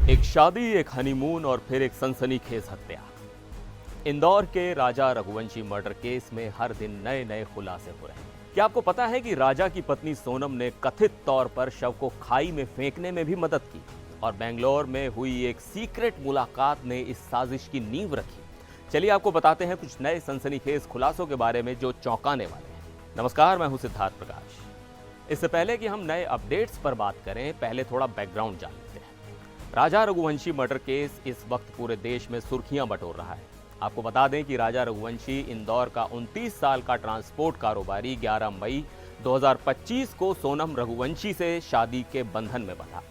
एक शादी, एक हनीमून और फिर एक सनसनीखेज हत्या। इंदौर के राजा रघुवंशी मर्डर केस में हर दिन नए नए खुलासे हो रहे हैं। क्या आपको पता है कि राजा की पत्नी सोनम ने कथित तौर पर शव को खाई में फेंकने में भी मदद की और बेंगलोर में हुई एक सीक्रेट मुलाकात ने इस साजिश की नींव रखी। चलिए आपको बताते हैं कुछ नए सनसनीखेज खुलासों के बारे में जो चौंकाने वाले हैं। नमस्कार, मैं हूं सिद्धार्थ प्रकाश। इससे पहले कि हम नए अपडेट्स पर बात करें, पहले थोड़ा बैकग्राउंड जान लेते हैं। राजा रघुवंशी मर्डर केस इस वक्त पूरे देश में सुर्खियां बटोर रहा है। आपको बता दें कि राजा रघुवंशी इंदौर का 29 साल का ट्रांसपोर्ट कारोबारी 11 मई 2025 को सोनम रघुवंशी से शादी के बंधन में बंधा।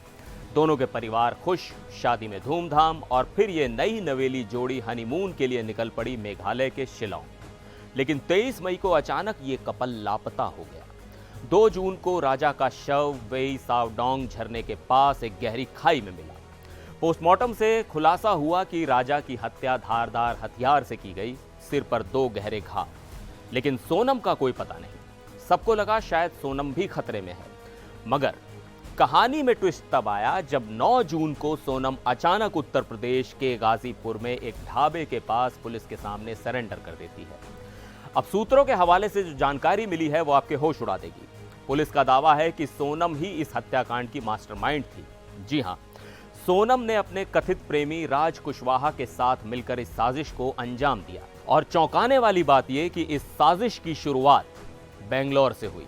दोनों के परिवार खुश, शादी में धूमधाम और फिर ये नई नवेली जोड़ी हनीमून के लिए निकल पड़ी मेघालय के शिलांग। लेकिन 23 मई को अचानक ये कपल लापता हो गया। 2 जून को राजा का शव वेई सावडोंग झरने के पास एक गहरी खाई में मिला। पोस्टमार्टम से खुलासा हुआ कि राजा की हत्या धारदार हथियार से की गई, सिर पर 2 गहरे घाव। लेकिन सोनम का कोई पता नहीं। सबको लगा शायद सोनम भी खतरे में है, मगर कहानी में ट्विस्ट तब आया जब 9 जून को सोनम अचानक उत्तर प्रदेश के गाजीपुर में एक ढाबे के पास पुलिस के सामने सरेंडर कर देती है। अब सूत्रों के हवाले से जो जानकारी मिली है वो आपके होश उड़ा देगी। पुलिस का दावा है कि सोनम ही इस हत्याकांड की मास्टरमाइंड थी। जी हां, सोनम ने अपने कथित प्रेमी राज कुशवाहा के साथ मिलकर इस साजिश को अंजाम दिया। और चौंकाने वाली बात यह कि इस साजिश की शुरुआत बेंगलोर से हुई।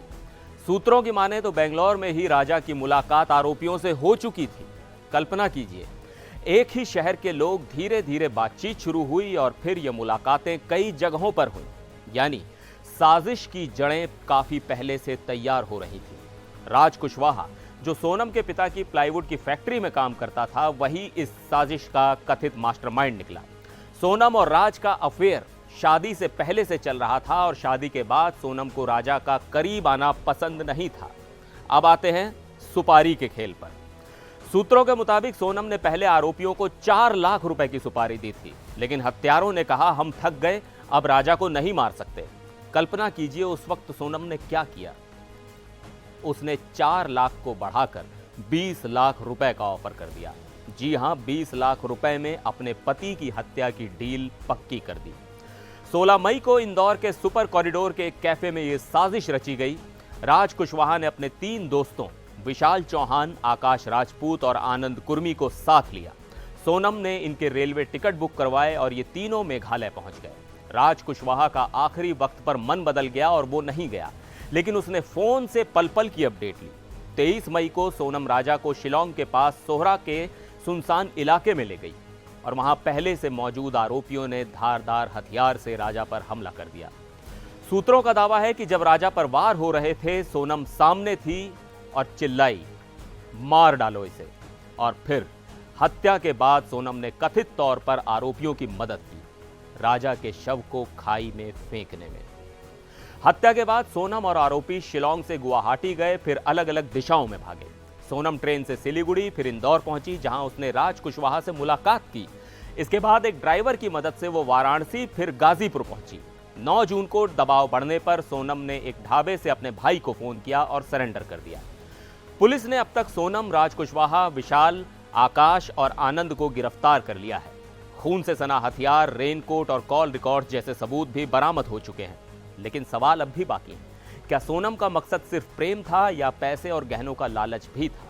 सूत्रों की माने तो बेंगलोर में ही राजा की मुलाकात आरोपियों से हो चुकी थी। कल्पना कीजिए, एक ही शहर के लोग धीरे धीरे बातचीत शुरू हुई और फिर ये मुलाकातें कई जगहों पर हुई। यानी साजिश की जड़ें काफी पहले से तैयार हो रही थी। राज कुशवाहा, जो सोनम के पिता की प्लाईवुड की फैक्ट्री में काम करता था, वही इस साजिश का कथित मास्टरमाइंड निकला। सोनम और राज का अफेयर शादी से पहले से चल रहा था और शादी के बाद सोनम को राजा का करीब आना पसंद नहीं था। अब आते हैं सुपारी के खेल पर। सूत्रों के मुताबिक सोनम ने पहले आरोपियों को 4 लाख रुपए की सुपारी दी थी, लेकिन हत्यारों ने कहा हम थक गए, अब राजा को नहीं मार सकते। कल्पना कीजिए उस वक्त सोनम ने क्या किया। उसने 4 लाख को बढ़ाकर 20 लाख रुपए का ऑफर कर दिया। जी हां, 20 लाख रुपए में अपने पति की हत्या की डील पक्की कर दी। 16 मई को इंदौर के सुपर कॉरिडोर के एक कैफे में यह साजिश रची गई। राज कुशवाहा ने अपने 3 दोस्तों विशाल चौहान, आकाश राजपूत और आनंद कुर्मी को साथ लिया। सोनम ने इनके रेलवे टिकट बुक करवाए और ये तीनों मेघालय पहुंच गए। राज कुशवाहा का आखिरी वक्त पर मन बदल गया और वो नहीं गया, लेकिन उसने फोन से पल पल की अपडेट ली। 23 मई को सोनम राजा को शिलांग के पास सोहरा के सुनसान इलाके में ले गई और वहां पहले से मौजूद आरोपियों ने धारदार हथियार से राजा पर हमला कर दिया। सूत्रों का दावा है कि जब राजा पर वार हो रहे थे, सोनम सामने थी और चिल्लाई, मार डालो इसे। और फिर हत्या के बाद सोनम ने कथित तौर पर आरोपियों की मदद की, राजा के शव को खाई में फेंकने में। हत्या के बाद सोनम और आरोपी शिलांग से गुवाहाटी गए, फिर अलग अलग दिशाओं में भागे। सोनम ट्रेन से सिलीगुड़ी फिर इंदौर पहुंची, जहां उसने राज कुशवाहा से मुलाकात की। इसके बाद एक ड्राइवर की मदद से वो वाराणसी फिर गाजीपुर पहुंची। 9 जून को दबाव बढ़ने पर सोनम ने एक ढाबे से अपने भाई को फोन किया और सरेंडर कर दिया। पुलिस ने अब तक सोनम, राज कुशवाहा, विशाल, आकाश और आनंद को गिरफ्तार कर लिया है। खून से सना हथियार, रेनकोट और कॉल रिकॉर्ड जैसे सबूत भी बरामद हो चुके हैं। लेकिन सवाल अब भी बाकी है, क्या सोनम का मकसद सिर्फ प्रेम था या पैसे और गहनों का लालच भी था?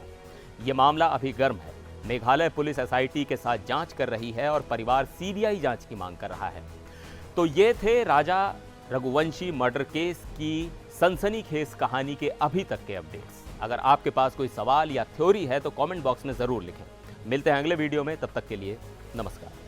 यह मामला अभी गर्म है। मेघालय पुलिस एसआईटी के साथ जांच कर रही है और परिवार सीबीआई जांच की मांग कर रहा है। तो ये थे राजा रघुवंशी मर्डर केस की सनसनीखेज कहानी के अभी तक के अपडेट्स। अगर आपके पास कोई सवाल या थ्योरी है तो कमेंट बॉक्स में जरूर लिखें। मिलते हैं अगले वीडियो में, तब तक के लिए नमस्कार।